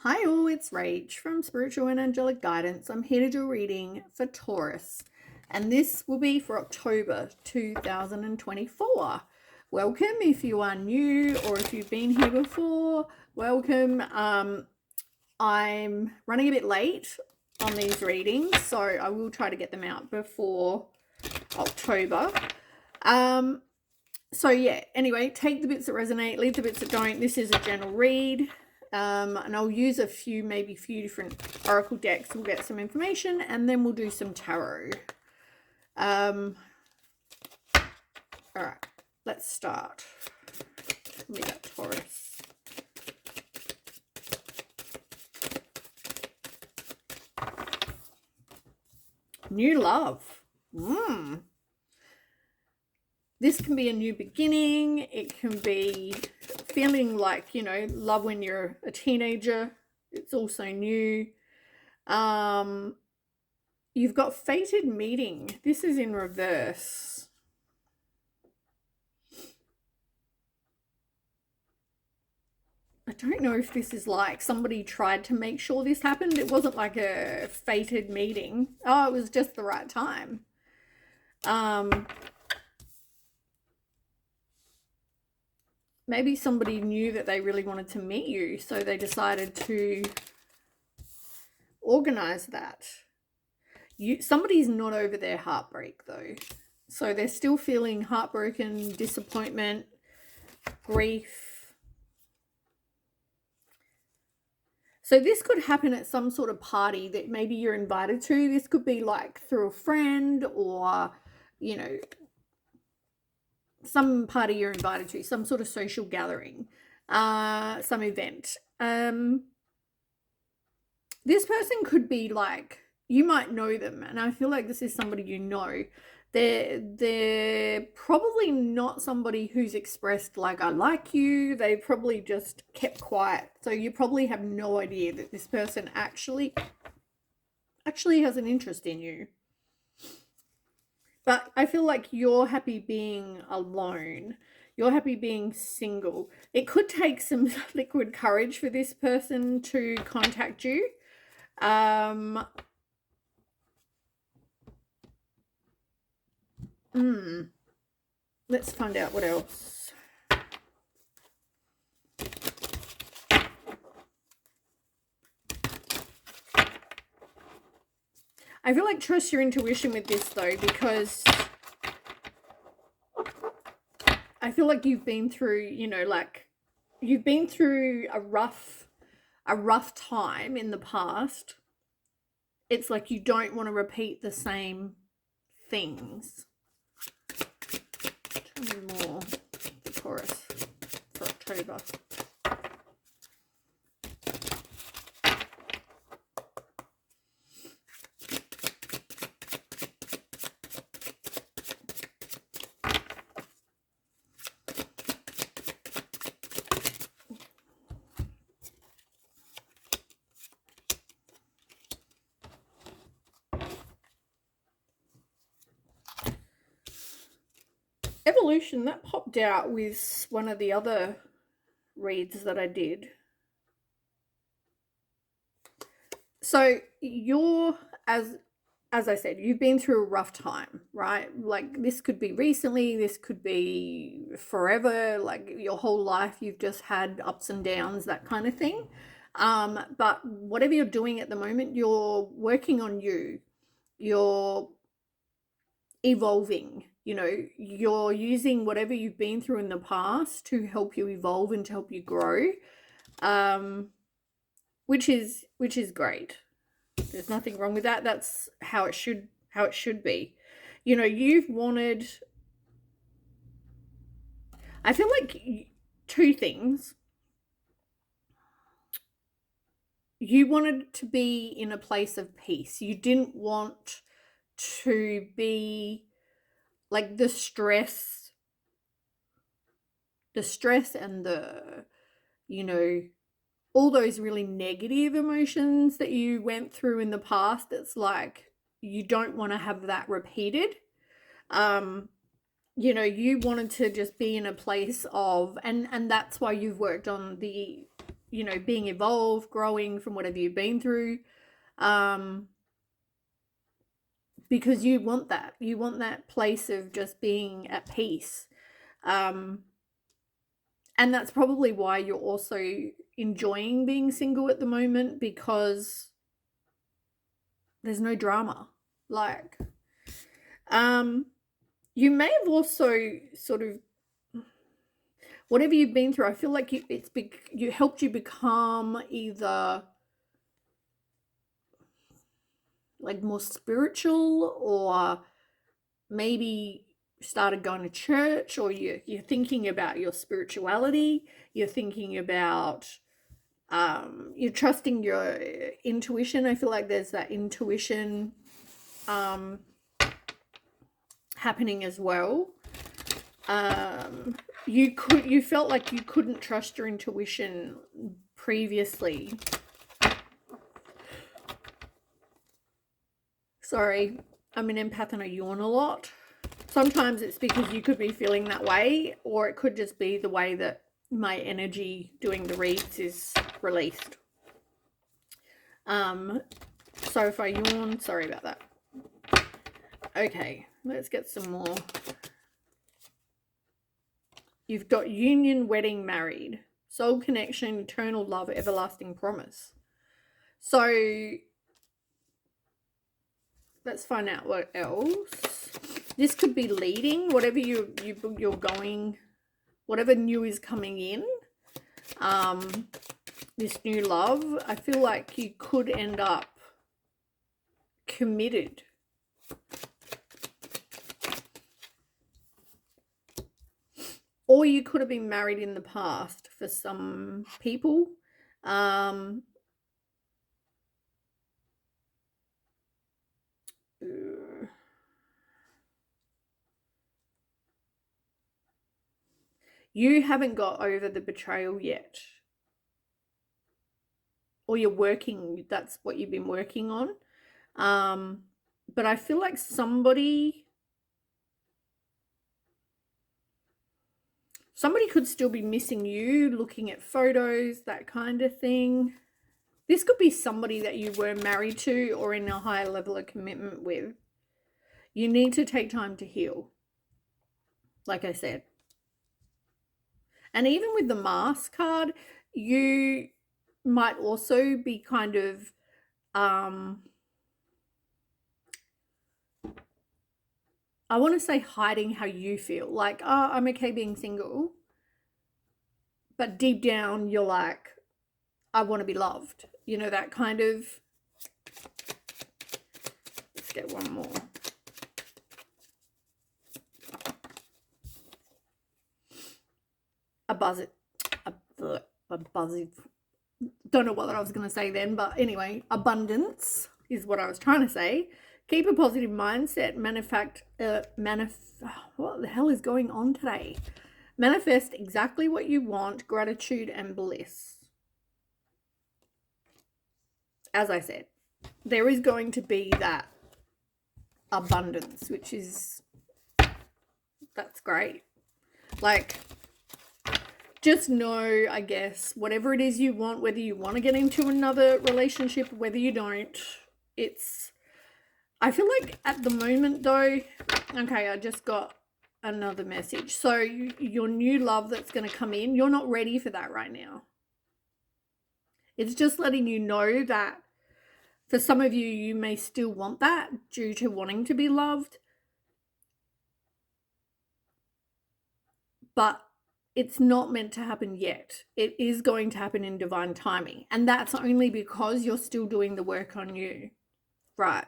Hi all, it's Rach from Spiritual and Angelic Guidance. I'm here to do a reading for Taurus, and this will be for October 2024. Welcome if you are new or if you've been here before. Welcome. I'm running a bit late on these readings, so I will try to get them out before October. So yeah, anyway, take the bits that resonate, leave the bits that don't. This is a general read. And I'll use a few different oracle decks. We'll get some information and then we'll do some tarot. All right, let's start. We got Taurus. New love. This can be a new beginning. It can be feeling like, love when you're a teenager. It's also new. You've got fated meeting. This is in reverse. I don't know if this is like somebody tried to make sure this happened. It wasn't like a fated meeting. Oh, it was just the right time. Maybe somebody knew that they really wanted to meet you, so they decided to organize that. Somebody's not over their heartbreak though. So they're still feeling heartbroken, disappointment, grief. So this could happen at some sort of party that maybe you're invited to. This could be like through a friend or, some party you're invited to, some sort of social gathering, some event. This person could be like, you might know them, and I feel like this is somebody you know. They're probably not somebody who's expressed like, I like you. They probably just kept quiet. So you probably have no idea that this person actually has an interest in you. But I feel like you're happy being alone. You're happy being single. It could take some liquid courage for this person to contact you. Let's find out what else. I feel like trust your intuition with this though, because I feel like you've been through, you've been through a rough time in the past. It's like you don't want to repeat the same things. Tell me more for Taurus for October. Evolution, that popped out with one of the other reads that I did. So you're, as I said, you've been through a rough time, right? Like this could be recently, this could be forever, like your whole life you've just had ups and downs, that kind of thing. But whatever you're doing at the moment, you're working on you. You're evolving. You're using whatever you've been through in the past to help you evolve and to help you grow, which is great. There's nothing wrong with that. That's how it should be. You've wanted, I feel like, two things. You wanted to be in a place of peace. You didn't want to be like the stress and the, all those really negative emotions that you went through in the past. It's like you don't want to have that repeated. You wanted to just be in a place of, and that's why you've worked on the you know, being evolved, growing from whatever you've been through. Because you want that. You want that place of just being at peace. And that's probably why you're also enjoying being single at the moment, because there's no drama. Like, you may have also sort of, whatever you've been through, I feel like you helped you become either like more spiritual, or maybe started going to church, or you're thinking about your spirituality, you're thinking about you're trusting your intuition. I feel like there's that intuition happening as well. You felt like you couldn't trust your intuition previously. Sorry, I'm an empath and I yawn a lot. Sometimes it's because you could be feeling that way, or it could just be the way that my energy doing the reads is released. So if I yawn, sorry about that. Okay, let's get some more. You've got union, wedding, married, soul connection, eternal love, everlasting promise. So let's find out what else. This could be leading, whatever you're going, whatever new is coming in. This new love, I feel like you could end up committed. Or you could have been married in the past for some people. You haven't got over the betrayal yet. Or you're working, that's what you've been working on. But I feel like somebody could still be missing you, looking at photos, that kind of thing. This could be somebody that you were married to or in a higher level of commitment with. You need to take time to heal, like I said. And even with the Mask card, you might also be kind of I want to say hiding how you feel. Like, oh, I'm okay being single. But deep down, you're like, I want to be loved. You know, that kind of... Let's get one more. Don't know what I was going to say then, but anyway, abundance is what I was trying to say. Keep a positive mindset. What the hell is going on today? Manifest exactly what you want. Gratitude and bliss. As I said, there is going to be that abundance, which is, that's great. Like, just know, I guess, whatever it is you want, whether you want to get into another relationship, whether you don't, it's, I feel like at the moment though, okay, I just got another message. So your new love that's going to come in, you're not ready for that right now. It's just letting you know that for some of you, you may still want that due to wanting to be loved. But it's not meant to happen yet. It is going to happen in divine timing. And that's only because you're still doing the work on you. Right.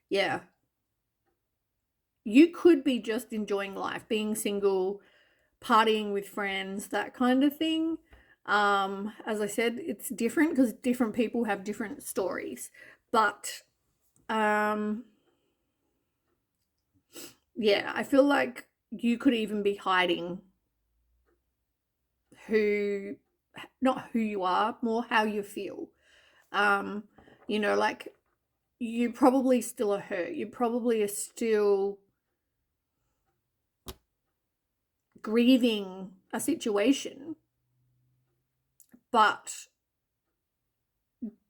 Yeah. You could be just enjoying life, being single, partying with friends, that kind of thing. As I said, it's different because different people have different stories. But yeah, I feel like you could even be hiding not who you are, more how you feel. You know, like, you probably still are hurt. You probably are still grieving a situation, but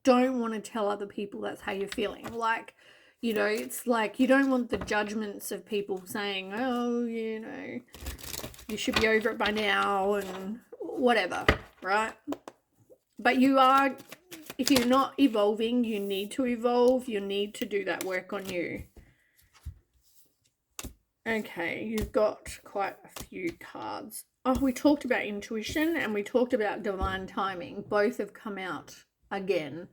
don't want to tell other people that's how you're feeling. Like, you know, it's like you don't want the judgments of people saying, oh, you know, you should be over it by now and whatever, right? But you are, if you're not evolving, you need to evolve. You need to do that work on you. Okay, you've got quite a few cards. Oh, we talked about intuition and we talked about divine timing. Both have come out again.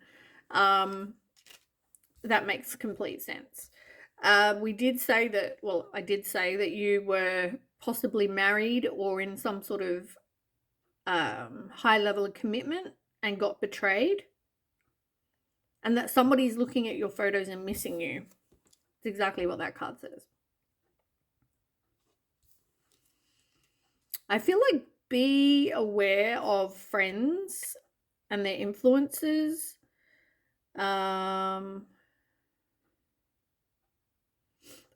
That makes complete sense. We did say that, well, I did say that you were possibly married or in some sort of high level of commitment and got betrayed, and that somebody's looking at your photos and missing you. It's exactly what that card says. I feel like be aware of friends and their influences.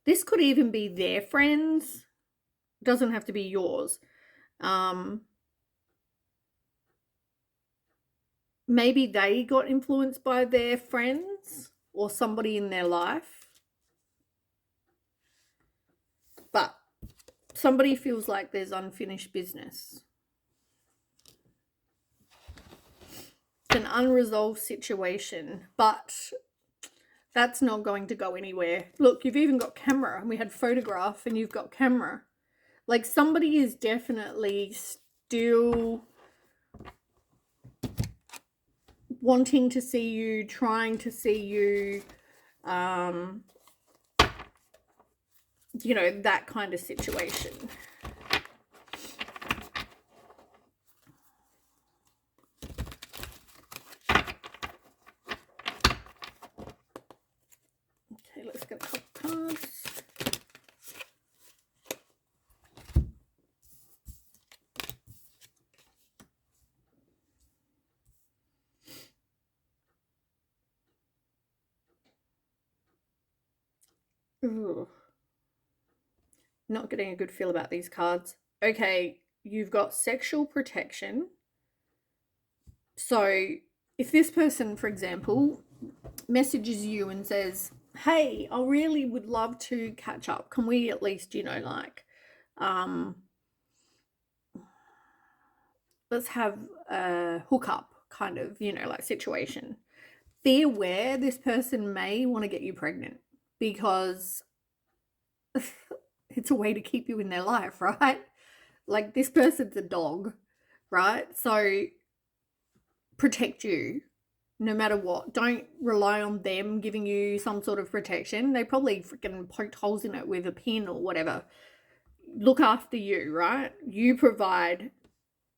This could even be their friends. It doesn't have to be yours. Maybe they got influenced by their friends or somebody in their life. But somebody feels like there's unfinished business. It's an unresolved situation, but that's not going to go anywhere. Look, you've even got camera. We had photograph and you've got camera. Like, somebody is definitely still wanting to see you, trying to see you, you know, that kind of situation. Okay, let's get a couple cards. Ooh. Not getting a good feel about these cards. Okay, you've got sexual protection. So if this person, for example, messages you and says, hey, I really would love to catch up. Can we at least, you know, like, let's have a hookup kind of, you know, like situation. Be aware this person may want to get you pregnant because it's a way to keep you in their life, right? Like, this person's a dog, right? So protect you no matter what. Don't rely on them giving you some sort of protection. They probably freaking poked holes in it with a pin or whatever. Look after you, right? You provide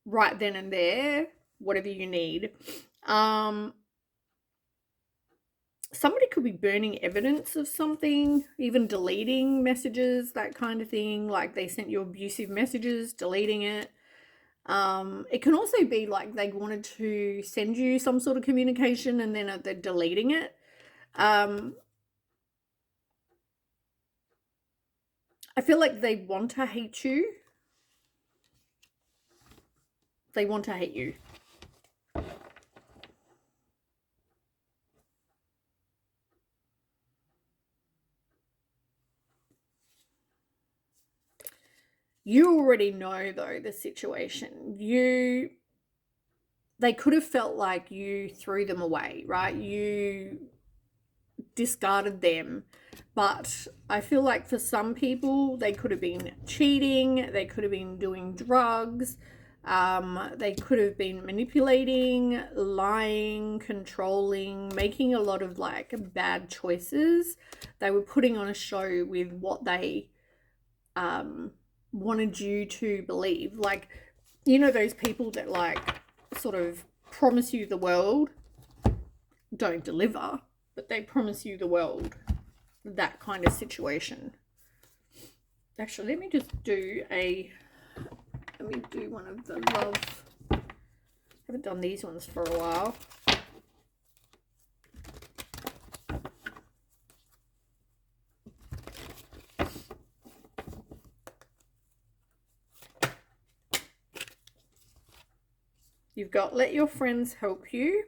right then and there whatever you need. Somebody could be burning evidence of something, even deleting messages, that kind of thing. Like, they sent you abusive messages, deleting it. It can also be like they wanted to send you some sort of communication and then they're deleting it. I feel like they want to hate you. They want to hate you. You already know, though, the situation. They could have felt like you threw them away, right? You discarded them. But I feel like for some people, they could have been cheating. They could have been doing drugs. They could have been manipulating, lying, controlling, making a lot of like bad choices. They were putting on a show with what they wanted you to believe. Like, you know, those people that like sort of promise you the world, don't deliver, but they promise you the world. That kind of situation. Actually, let me do one of the love. I haven't done these ones for a while. You've got let your friends help you,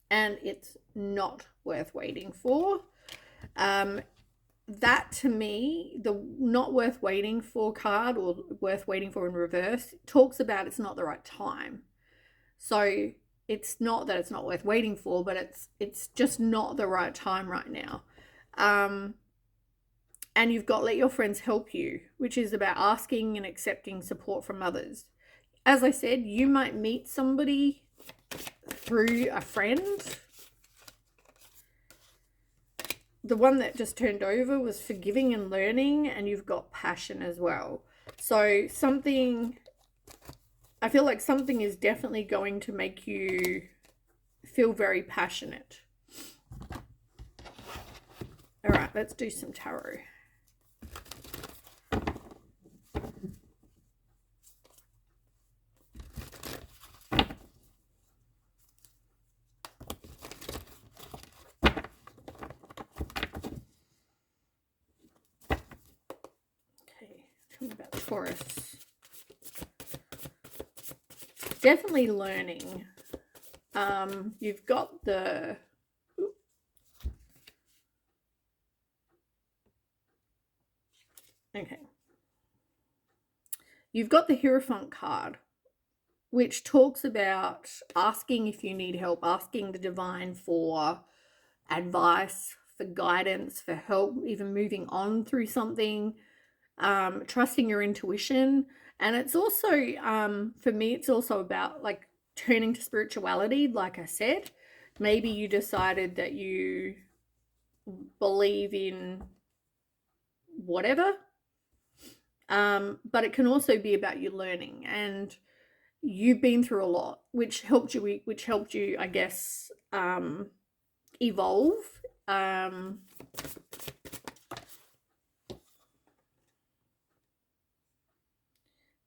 and it's not worth waiting for. That to me, the not worth waiting for card, or worth waiting for in reverse, talks about it's not the right time. So it's not that it's not worth waiting for, but it's just not the right time right now. And you've got let your friends help you, which is about asking and accepting support from others. As I said, you might meet somebody through a friend. The one that just turned over was forgiving and learning, and you've got passion as well. So something, I feel like something is definitely going to make you feel very passionate. All right, let's do some tarot. About Taurus. Definitely learning. You've got the You've got the Hierophant card, which talks about asking if you need help, asking the divine for advice, for guidance, for help, even moving on through something. Trusting your intuition. And it's also, for me, it's also about like turning to spirituality. Like I said, maybe you decided that you believe in whatever, but it can also be about you learning, and you've been through a lot, which helped you, I guess, evolve.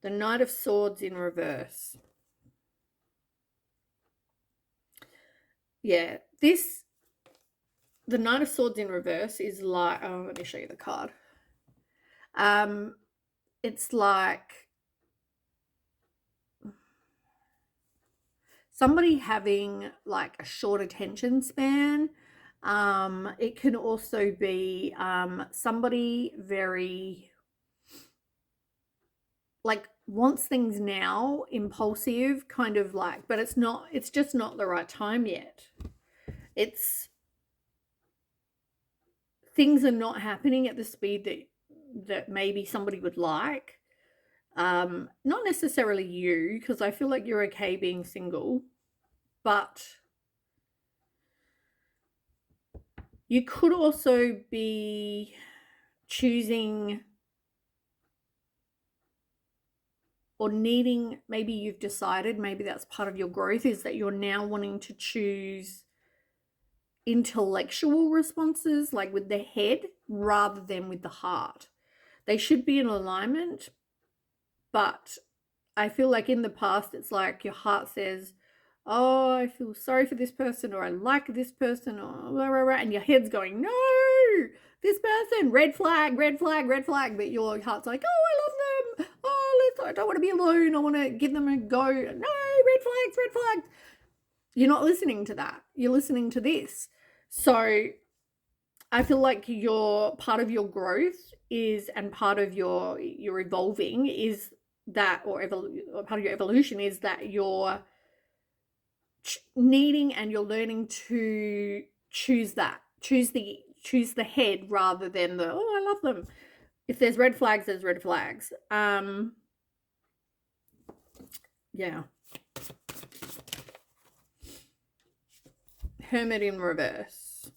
The Knight of Swords in reverse. Yeah, the Knight of Swords in reverse is like, oh, let me show you the card. It's like somebody having like a short attention span. It can also be somebody very like wants things now, impulsive, kind of like, but it's just not the right time yet. It's things are not happening at the speed that maybe somebody would like. Not necessarily you, because I feel like you're okay being single, but you could also be choosing or needing, maybe you've decided, maybe that's part of your growth, is that you're now wanting to choose intellectual responses, like with the head rather than with the heart. They should be in alignment, but I feel like in the past it's like your heart says, oh, I feel sorry for this person, or I like this person, or blah, blah, blah, and your head's going, no, this person, red flag, red flag, red flag, but your heart's like, oh, I love them, oh, I don't want to be alone, I want to give them a go, no, red flags, red flags. You're not listening to that, you're listening to this. So I feel like your part of your growth is, and part of your evolving is that, or part of your evolution is that you're needing and you're learning to choose the head rather than the, oh, I love them. If there's red flags, there's red flags. Yeah. Hermit in reverse.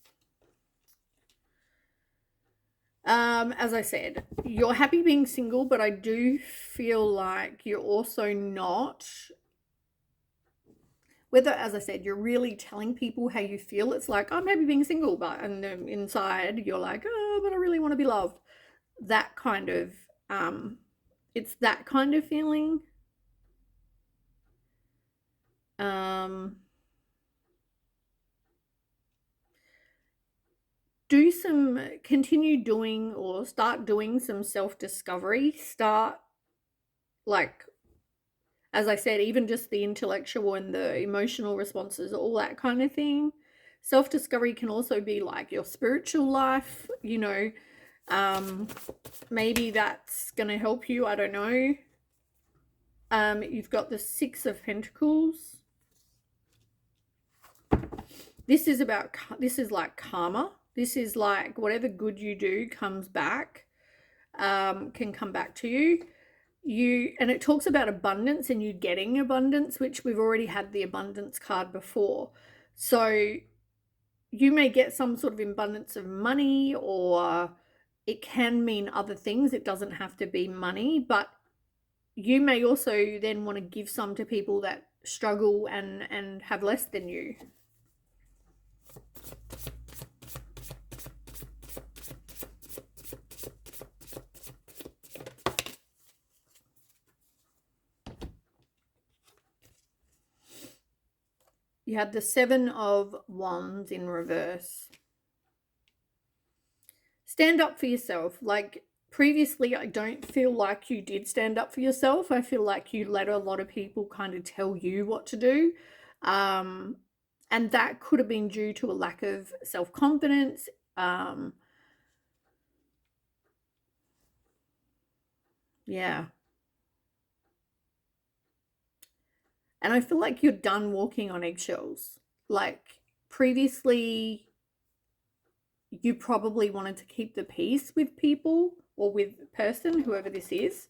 As I said, you're happy being single, but I do feel like you're also not, whether, as I said, you're really telling people how you feel. It's like, I'm happy being single, but and inside you're like, oh, but I really want to be loved. That kind of, it's that kind of feeling. Continue doing, or start doing some self-discovery. Start like As I said, even just the intellectual and the emotional responses, all that kind of thing. Self-discovery can also be like your spiritual life, maybe that's going to help you. I don't know. You've got the Six of Pentacles. This is like karma. This is like whatever good you do comes back, can come back to you. And it talks about abundance and you getting abundance, which we've already had the abundance card before. So you may get some sort of abundance of money, or it can mean other things. It doesn't have to be money, but you may also then want to give some to people that struggle and have less than you. You had the Seven of Wands in reverse. Stand up for yourself. Like previously, I don't feel like you did stand up for yourself. I feel like you let a lot of people kind of tell you what to do. And that could have been due to a lack of self-confidence. Yeah. And I feel like you're done walking on eggshells. Like previously, you probably wanted to keep the peace with people or with the person, whoever this is.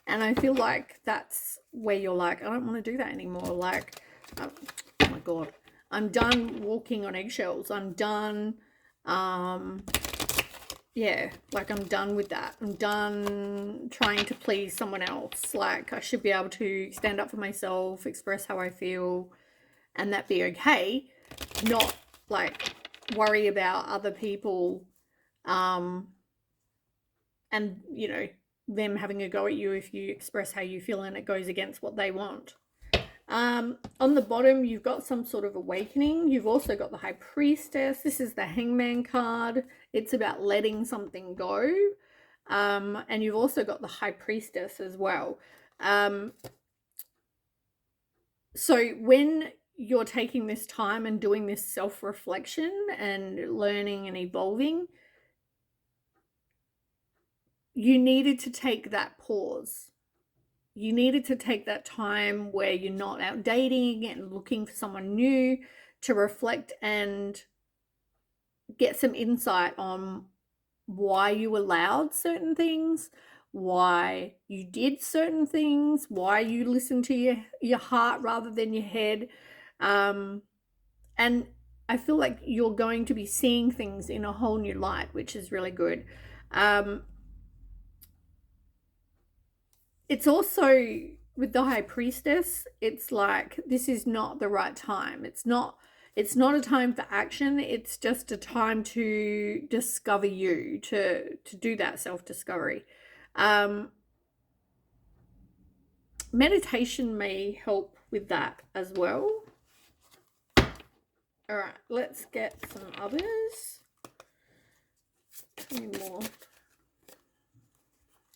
And I feel like that's where you're like, I don't want to do that anymore. Like, oh my God, I'm done walking on eggshells. I'm done. Yeah, like I'm done with that. I'm done trying to please someone else. Like I should be able to stand up for myself, express how I feel, and that be okay. Not like worry about other people, and them having a go at you if you express how you feel and it goes against what they want. On the bottom, you've got some sort of awakening. You've also got the High Priestess. This is the Hangman card. It's about letting something go. And you've also got the High Priestess as well. So when you're taking this time and doing this self-reflection and learning and evolving, you needed to take that pause. You needed to take that time where you're not out dating and looking for someone new to reflect and get some insight on why you allowed certain things, why you did certain things, why you listened to your heart rather than your head. And I feel like you're going to be seeing things in a whole new light, which is really good. It's also with the High Priestess, it's like this is not the right time. It's not a time for action. It's just a time to discover you, to do that self-discovery. Meditation may help with that as well. All right, let's get some others. Any more?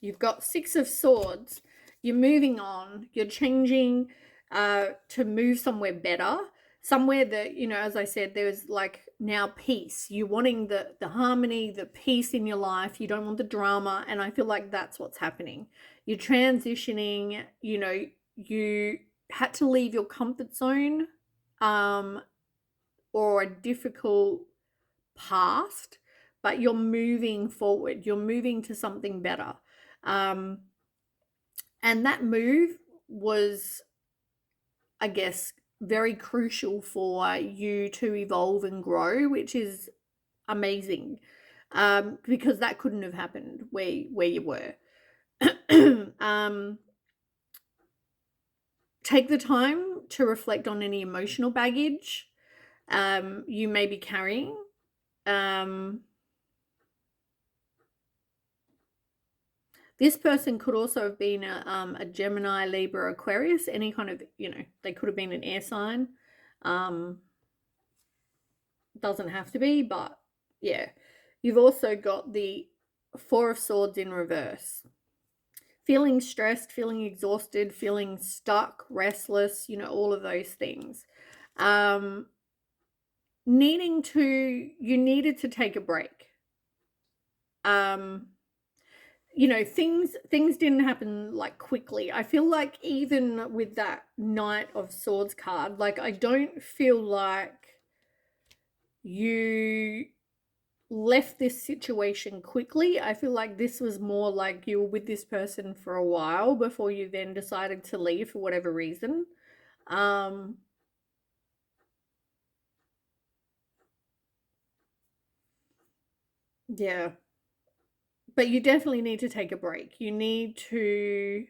You've got Six of Swords. You're moving on. You're changing to move somewhere better. Somewhere that, as I said, there's like now peace. You're wanting the harmony, the peace in your life. You don't want the drama. And I feel like that's what's happening. You're transitioning. You had to leave your comfort zone or a difficult past, but you're moving forward. You're moving to something better. And that move was, I guess, very crucial for you to evolve and grow, which is amazing, because that couldn't have happened where you were. Take the time to reflect on any emotional baggage you may be carrying. This person could also have been a Gemini, Libra, Aquarius, any kind of, they could have been an air sign. Doesn't have to be, but yeah. You've also got the Four of Swords in reverse. feeling stressed, feeling exhausted, feeling stuck, restless, all of those things. Um, you needed to take a break. Um, things didn't happen like quickly. I feel like even with that Knight of Swords card, like I don't feel like you left this situation quickly. I feel like this was more like you were with this person for a while before you then decided to leave for whatever reason. Um yeah, but you definitely need to take a break. You need to,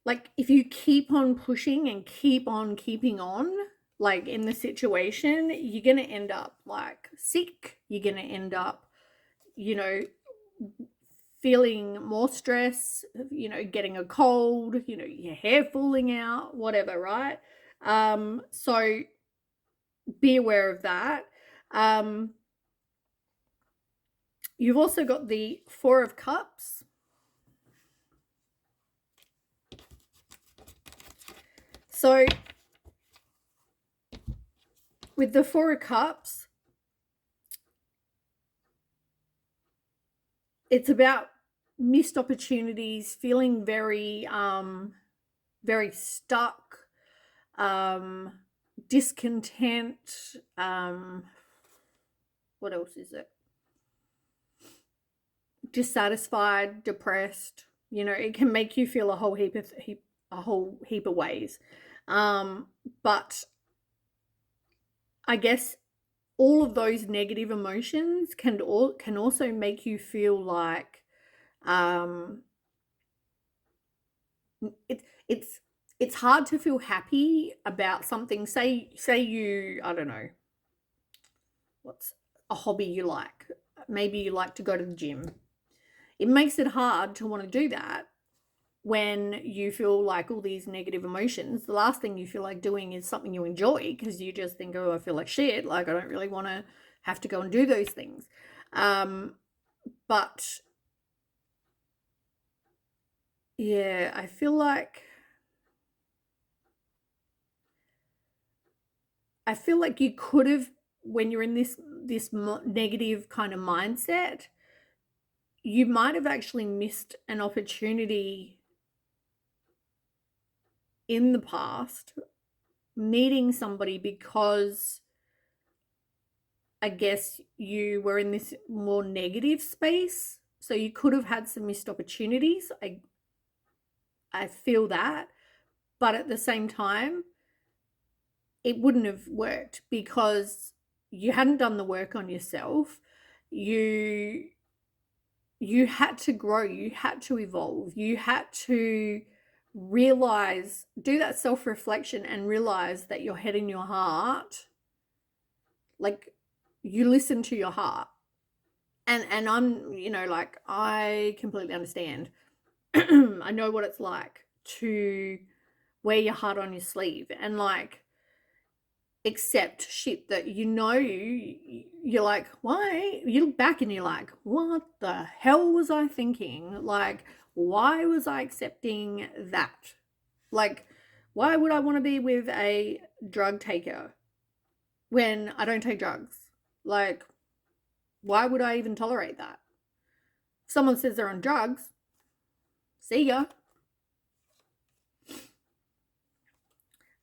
like, if you keep on pushing and keep on keeping on, like in the situation, you're going to end up like sick. You're going to end up, you know, feeling more stress, getting a cold, your hair falling out, whatever, right? So be aware of that. Um, you've also got the Four of Cups. So with the Four of Cups, it's about missed opportunities, feeling very stuck, um, discontent. What else is it? Dissatisfied, depressed. It can make you feel a whole heap of ways. But I guess all of those negative emotions can also make you feel like, um, it's it's hard to feel happy about something. Say you, I don't know, what's a hobby you like. Maybe you like to go to the gym. It makes it hard to want to do that when you feel like all these negative emotions. The last thing you feel like doing is something you enjoy, because you just think, oh, I feel like shit. Like, I don't really want to have to go and do those things. But yeah, I feel like you could have, when you're in this negative kind of mindset, you might have actually missed an opportunity in the past meeting somebody, because I guess you were in this more negative space. So you could have had some missed opportunities. I feel that. But at the same time, it wouldn't have worked because you hadn't done the work on yourself. You had to grow, you had to evolve, you had to do that self-reflection and realize that your head and your heart, like, you listen to your heart. And I'm, like, I completely understand. I know what it's like to wear your heart on your sleeve and, like, accept shit that you're like, why? You look back and you're like, what the hell was I thinking? Like, why was I accepting that? Like, why would I want to be with a drug taker when I don't take drugs? Like, why would I even tolerate that? If someone says they're on drugs, see ya.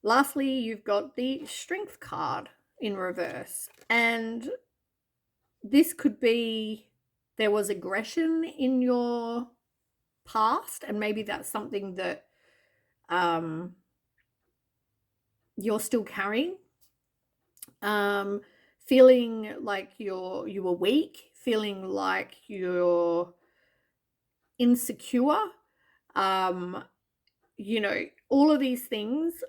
Lastly, you've got the Strength card in reverse. And this could be, there was aggression in your past, and maybe that's something that you're still carrying. Feeling like you were weak, feeling like you're insecure, all of these things.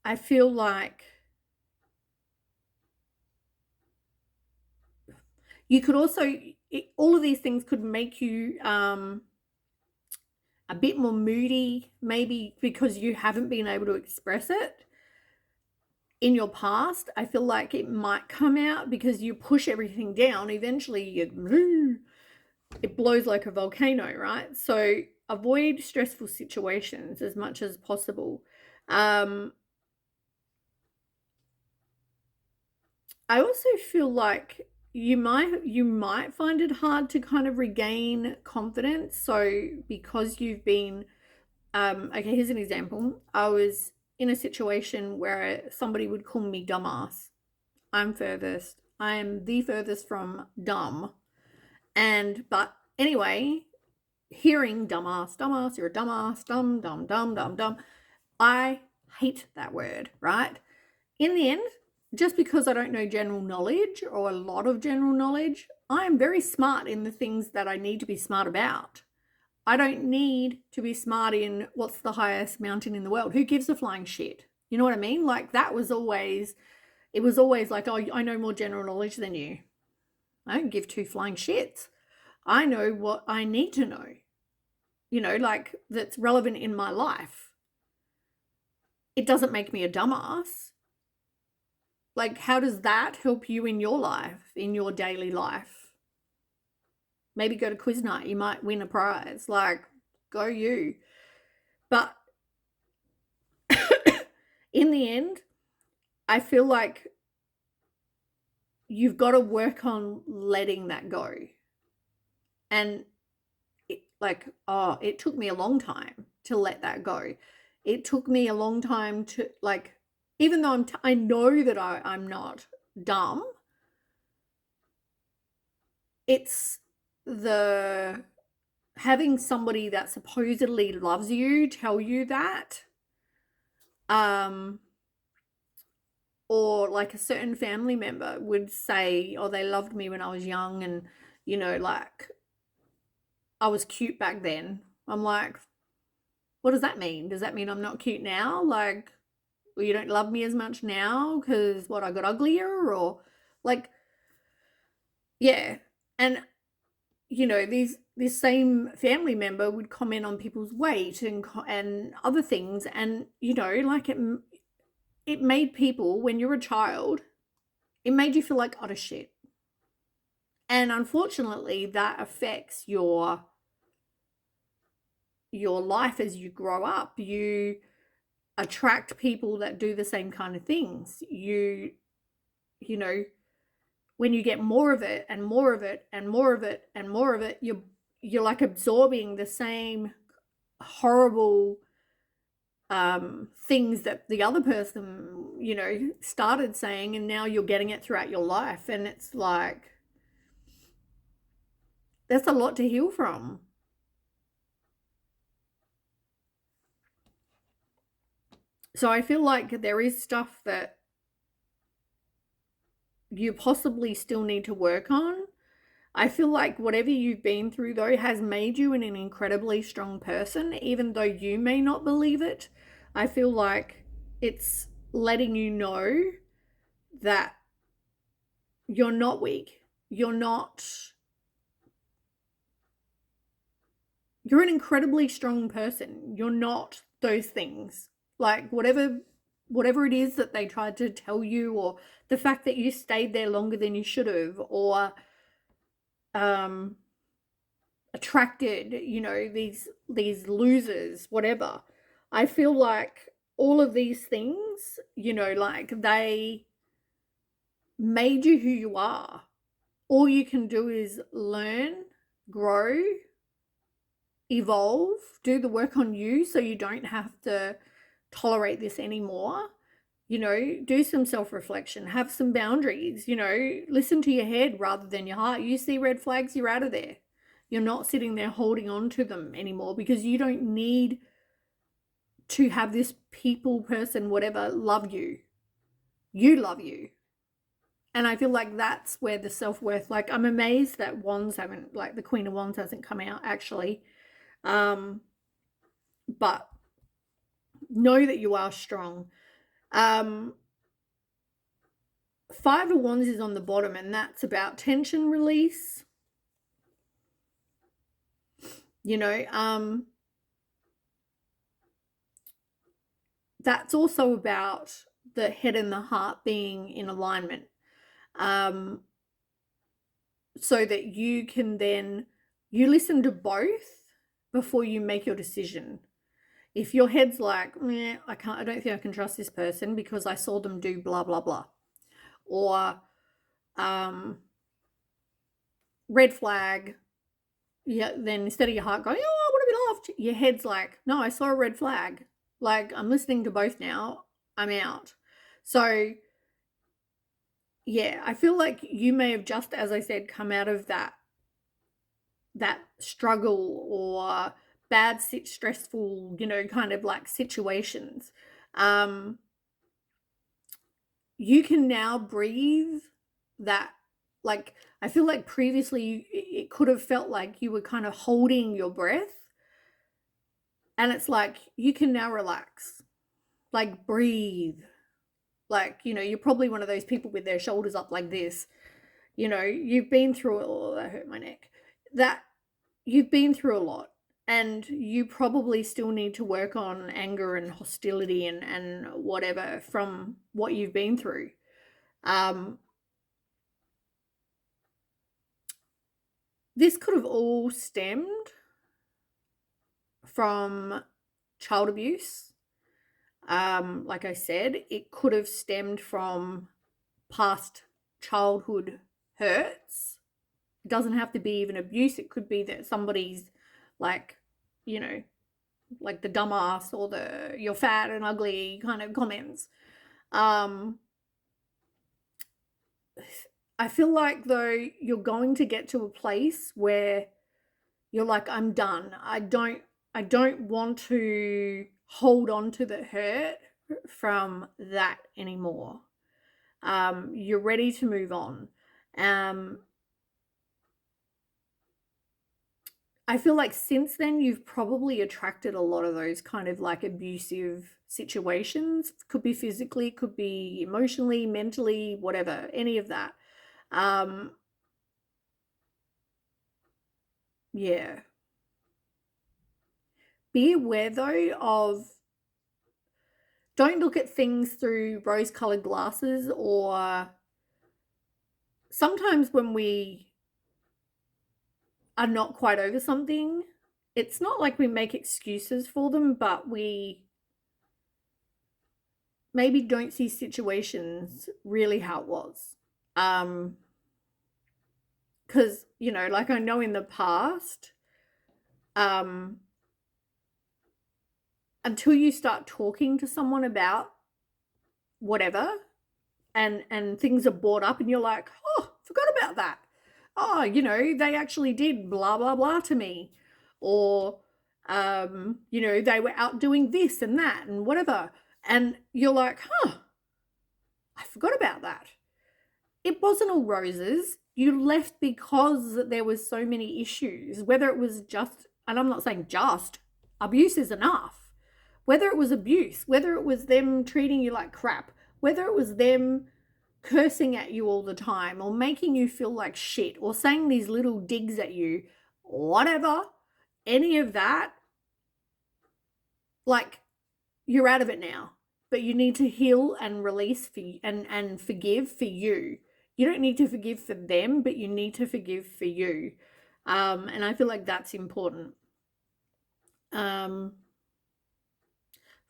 I feel like you could also, all of these things could make you a bit more moody, maybe because you haven't been able to express it. in your past, I feel like it might come out because you push everything down. Eventually, it blows like a volcano, right? So avoid stressful situations as much as possible. I also feel like you might find it hard to kind of regain confidence. So because you've been okay, here's an example. I was in a situation where somebody would call me dumbass. I'm furthest. I am the furthest from dumb. But anyway, hearing dumbass, dumbass, you're a dumbass, dumb, dumb, dumb, dumb, dumb. I hate that word, right? In the end, just because I don't know general knowledge or a lot of general knowledge, I am very smart in the things that I need to be smart about. I don't need to be smart in what's the highest mountain in the world. Who gives a flying shit? You know what I mean? Like that was always, it was always like, oh, I know more general knowledge than you. I don't give two flying shits. I know what I need to know, like that's relevant in my life. It doesn't make me a dumbass. Like, how does that help you in your life, in your daily life? Maybe go to quiz night. You might win a prize. Like, go you. But in the end, I feel like you've got to work on letting that go. And it took me a long time to let that go. It took me a long time to, like, even though I know that I'm not dumb, it's the having somebody that supposedly loves you tell you that, or like a certain family member would say, oh, they loved me when I was young, and like I was cute back then. I'm like, what does that mean? Does that mean I'm not cute now? Like, well, you don't love me as much now because what, I got uglier? Or like, yeah. And this same family member would comment on people's weight and other things, and like it made people, when you're a child, it made you feel like utter shit. And unfortunately, that affects your life as you grow up. You attract people that do the same kind of things. You know, when you get more of it and more of it and more of it and more of it, you're like absorbing the same horrible things that the other person started saying, and now you're getting it throughout your life. And it's like, that's a lot to heal from. So I feel like there is stuff that you possibly still need to work on. I feel like whatever you've been through, though, has made you an incredibly strong person, even though you may not believe it. I feel like it's letting you know that you're not weak. You're an incredibly strong person. You're not those things. Like whatever it is that they tried to tell you, or the fact that you stayed there longer than you should have, or attracted, these losers, whatever. I feel like all of these things, like they made you who you are. All you can do is learn, grow, evolve, do the work on you so you don't have to tolerate this anymore. Do some self-reflection, have some boundaries, listen to your head rather than your heart. You see red flags, you're out of there. You're not sitting there holding on to them anymore, because you don't need to have this people, person, whatever, love you. You love you. And I feel like that's where the self-worth, like, I'm amazed that Wands haven't, like, the Queen of Wands hasn't come out actually. But know that you are strong. Five of Wands is on the bottom, and that's about tension release. That's also about the head and the heart being in alignment, um, so that you can then, you listen to both before you make your decision. If your head's like, I don't think I can trust this person because I saw them do blah, blah, blah. Or red flag, yeah, then instead of your heart going, oh, I want to be loved, your head's like, no, I saw a red flag. Like, I'm listening to both now. I'm out. So, yeah, I feel like you may have just, as I said, come out of that struggle or bad, stressful, kind of like situations. You can now breathe that. Like, I feel like previously it could have felt like you were kind of holding your breath, and it's like you can now relax, like breathe. Like, you're probably one of those people with their shoulders up like this. You've been through it. Oh, that hurt my neck. That you've been through a lot, and you probably still need to work on anger and hostility and whatever from what you've been through. This could have all stemmed from child abuse. Like I said, it could have stemmed from past childhood hurts. It doesn't have to be even abuse. It could be that somebody's like, like the dumbass or the you're fat and ugly kind of comments. I feel like, though, you're going to get to a place where you're like, I'm done. I don't want to hold on to the hurt from that anymore. You're ready to move on. I feel like since then you've probably attracted a lot of those kind of like abusive situations. Could be physically, could be emotionally, mentally, whatever, any of that. Yeah. Be aware, though, of, don't look at things through rose-colored glasses, or sometimes when we are not quite over something, it's not like we make excuses for them, but we maybe don't see situations really how it was. Because, like I know in the past, until you start talking to someone about whatever, and things are brought up and you're like, oh, forgot about that. Oh, they actually did blah, blah, blah to me. Or, they were out doing this and that and whatever. And you're like, I forgot about that. It wasn't all roses. You left because there was so many issues, whether it was just, and I'm not saying just, abuse is enough. Whether it was abuse, whether it was them treating you like crap, whether it was them cursing at you all the time or making you feel like shit or saying these little digs at you, whatever, any of that, like, you're out of it now. But you need to heal and release and forgive for you. You don't need to forgive for them, but you need to forgive for you. And I feel like that's important.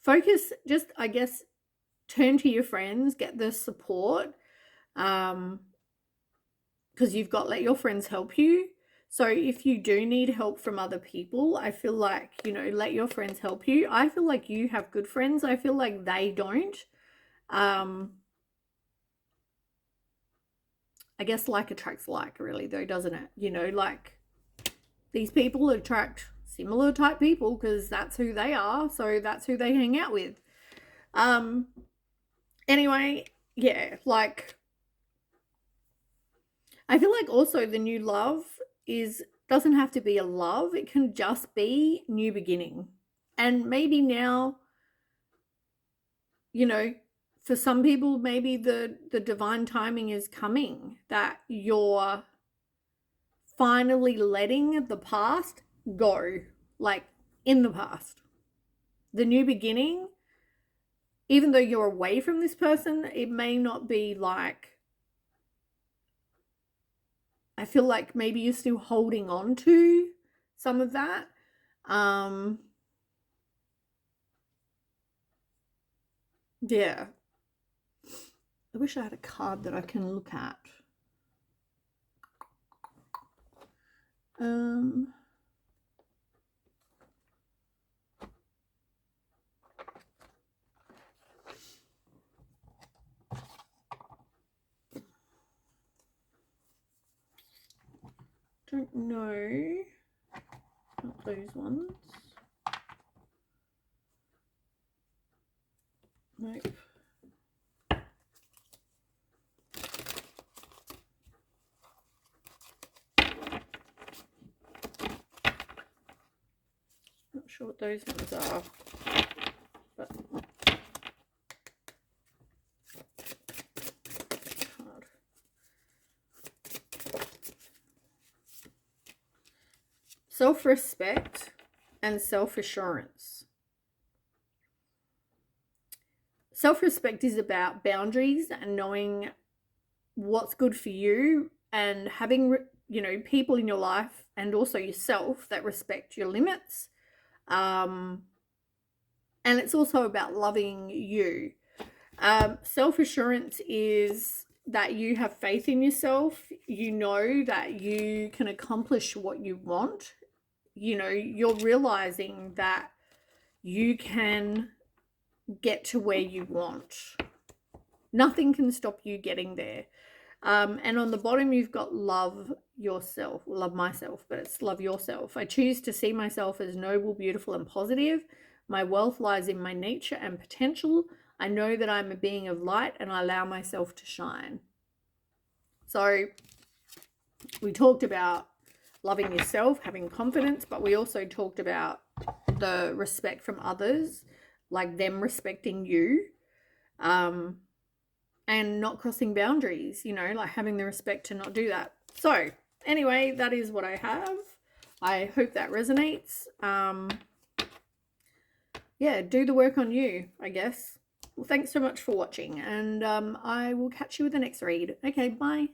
Focus, just, I guess, turn to your friends, get the support, because you've got, let your friends help you. So if you do need help from other people, I feel like, let your friends help you. I feel like you have good friends. I feel like they don't. I guess like attracts like, really, though, doesn't it? Like, these people attract similar type people because that's who they are. So that's who they hang out with. Anyway, yeah, like, I feel like also the new love doesn't have to be a love. It can just be new beginning. And maybe now, for some people, maybe the divine timing is coming, that you're finally letting the past go, like, in the past. The new beginning even though you're away from this person, it may not be like, I feel like maybe you're still holding on to some of that. Yeah. I wish I had a card that I can look at. Don't know. Not those ones. Nope. Not sure what those ones are, but card. Self-respect and self-assurance. Self-respect is about boundaries and knowing what's good for you, and having, you know, people in your life and also yourself that respect your limits. And it's also about loving you. Self-assurance is that you have faith in yourself. You know that you can accomplish what you want. You know, you're realizing that you can get to where you want. Nothing can stop you getting there. And on the bottom, you've got love yourself, love myself, but it's love yourself. I choose to see myself as noble, beautiful, and positive. My wealth lies in my nature and potential. I know that I'm a being of light and I allow myself to shine. So we talked about loving yourself, having confidence, but we also talked about the respect from others, like them respecting you. And not crossing boundaries, you know, like having the respect to not do that. So anyway, that is what I have. I hope that resonates. Yeah, do the work on you, I guess. Well, thanks so much for watching, and I will catch you with the next read. Okay, bye.